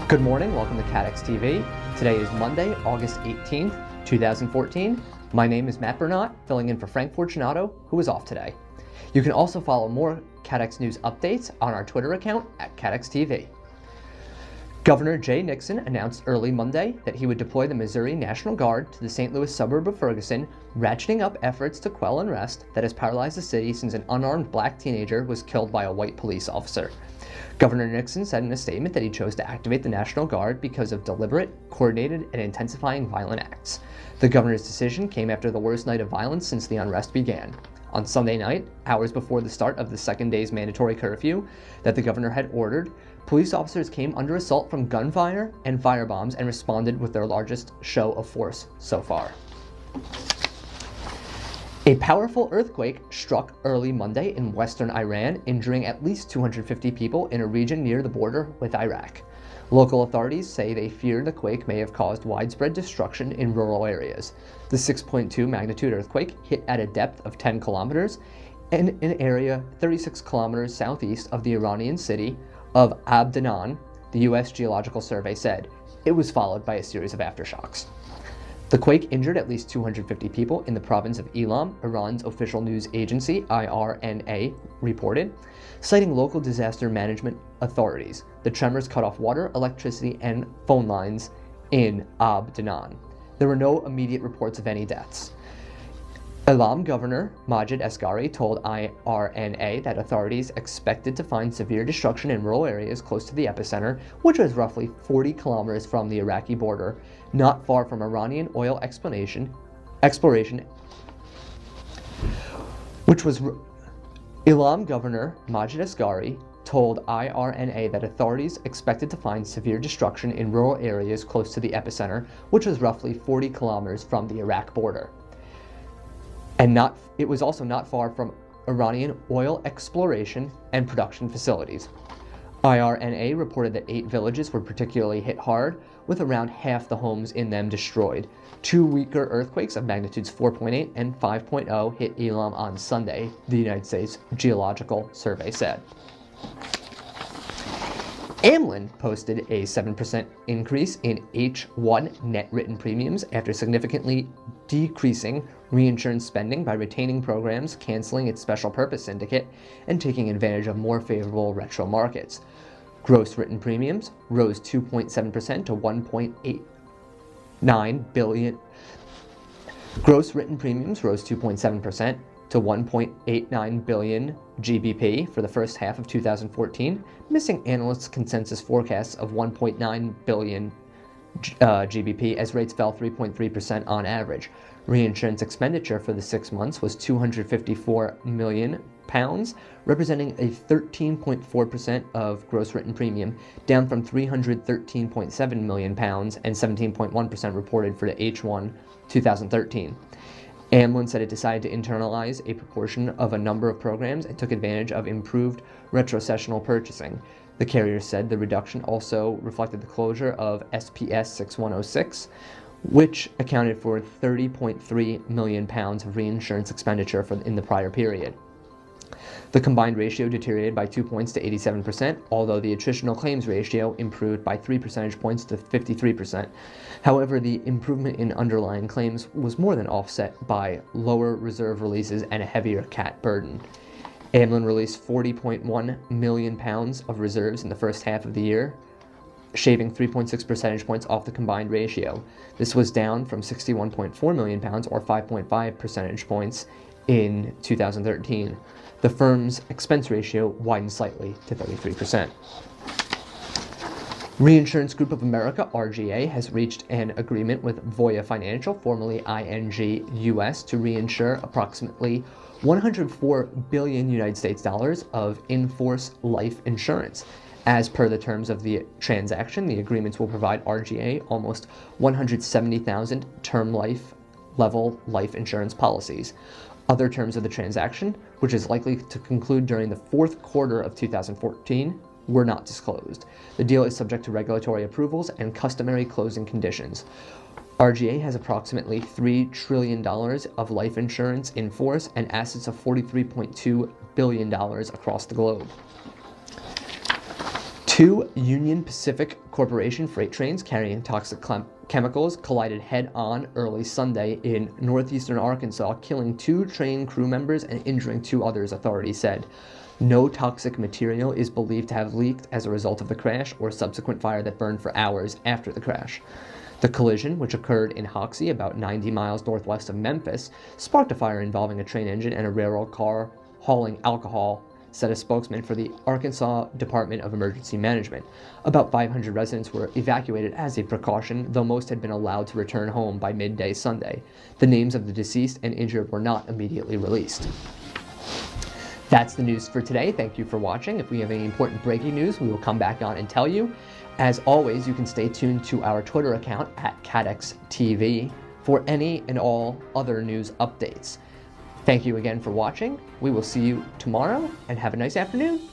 Good morning, welcome to CATEX TV. Today is Monday, August 18th, 2014. My name is Matt Bernat, filling in for Frank Fortunato, who is off today. You can also follow more CATEX news updates on our Twitter account at CATEX TV. Governor Jay Nixon announced early Monday that he would deploy the Missouri National Guard to the St. Louis suburb of Ferguson, ratcheting up efforts to quell unrest that has paralyzed the city since an unarmed black teenager was killed by a white police officer. Governor Nixon said in a statement that he chose to activate the National Guard because of deliberate, coordinated, and intensifying violent acts. The governor's decision came after the worst night of violence since the unrest began. On Sunday night, hours before the start of the second day's mandatory curfew that the governor had ordered, police officers came under assault from gunfire and firebombs and responded with their largest show of force so far. A powerful earthquake struck early Monday in western Iran, injuring at least 250 people in a region near the border with Iraq. Local authorities say they fear the quake may have caused widespread destruction in rural areas. The 6.2 magnitude earthquake hit at a depth of 10 kilometers in an area 36 kilometers southeast of the Iranian city of Abdanan, the U.S. Geological Survey said. It was followed by a series of aftershocks. The quake injured at least 250 people in the province of Elam, Iran's official news agency, IRNA, reported, citing local disaster management authorities. The tremors cut off water, electricity, and phone lines in Abdanan. There were no immediate reports of any deaths. Elam Governor Majid Asghari told IRNA that authorities expected to find severe destruction in rural areas close to the epicenter, which was roughly 40 kilometers from the Iraqi border, not far from Iranian oil exploration, Elam Governor Majid Asghari told IRNA that authorities expected to find severe destruction in rural areas close to the epicenter, which was roughly 40 kilometers from the Iraq border. It was also not far from Iranian oil exploration and production facilities. IRNA reported that 8 villages were particularly hit hard, with around half the homes in them destroyed. 2 weaker earthquakes of magnitudes 4.8 and 5.0 hit Elam on Sunday, the United States Geological Survey said. Amlin posted a 7% increase in H1 net written premiums after significantly decreasing reinsurance spending by retaining programs, canceling its special purpose syndicate, and taking advantage of more favorable retro markets. Gross written premiums rose 2.7% to $1.89 billion. Gross written premiums rose 2.7% to 1.89 billion GBP for the first half of 2014, missing analysts' consensus forecasts of 1.9 billion GBP as rates fell 3.3% on average. Reinsurance expenditure for the 6 months was £254 million, representing a 13.4% of gross written premium, down from £313.7 million and 17.1% reported for the H1 2013. Amlin said it decided to internalize a proportion of a number of programs and took advantage of improved retrocessional purchasing. The carrier said the reduction also reflected the closure of SPS 6106, which accounted for £30.3 million of reinsurance expenditure in the prior period. The combined ratio deteriorated by 2 points to 87%, although the attritional claims ratio improved by 3 percentage points to 53%. However, the improvement in underlying claims was more than offset by lower reserve releases and a heavier CAT burden. Amlin released £40.1 million of reserves in the first half of the year, shaving 3.6 percentage points off the combined ratio. This was down from £61.4 million or 5.5 percentage points in 2013. The firm's expense ratio widened slightly to 33%. Reinsurance Group of America, RGA, has reached an agreement with Voya Financial, formerly ING US, to reinsure approximately $104 billion United States dollars of in-force life insurance. As per the terms of the transaction, the agreements will provide RGA almost 170,000 term life level life insurance policies. Other terms of the transaction, which is likely to conclude during the fourth quarter of 2014, were not disclosed. The deal is subject to regulatory approvals and customary closing conditions. RGA has approximately $3 trillion of life insurance in force and assets of $43.2 billion across the globe. Two Union Pacific Corporation freight trains carrying toxic chemicals collided head-on early Sunday in northeastern Arkansas, killing 2 train crew members and injuring 2 others, authorities said. No toxic material is believed to have leaked as a result of the crash or subsequent fire that burned for hours after the crash. The collision, which occurred in Hoxie, about 90 miles northwest of Memphis, sparked a fire involving a train engine and a railroad car hauling alcohol, said a spokesman for the Arkansas Department of Emergency Management. About 500 residents were evacuated as a precaution, though most had been allowed to return home by midday Sunday. The names of the deceased and injured were not immediately released. That's the news for today. Thank you for watching. If we have any important breaking news, we will come back on and tell you. As always, you can stay tuned to our Twitter account at CATEX TV for any and all other news updates. Thank you again for watching. We will see you tomorrow, and have a nice afternoon.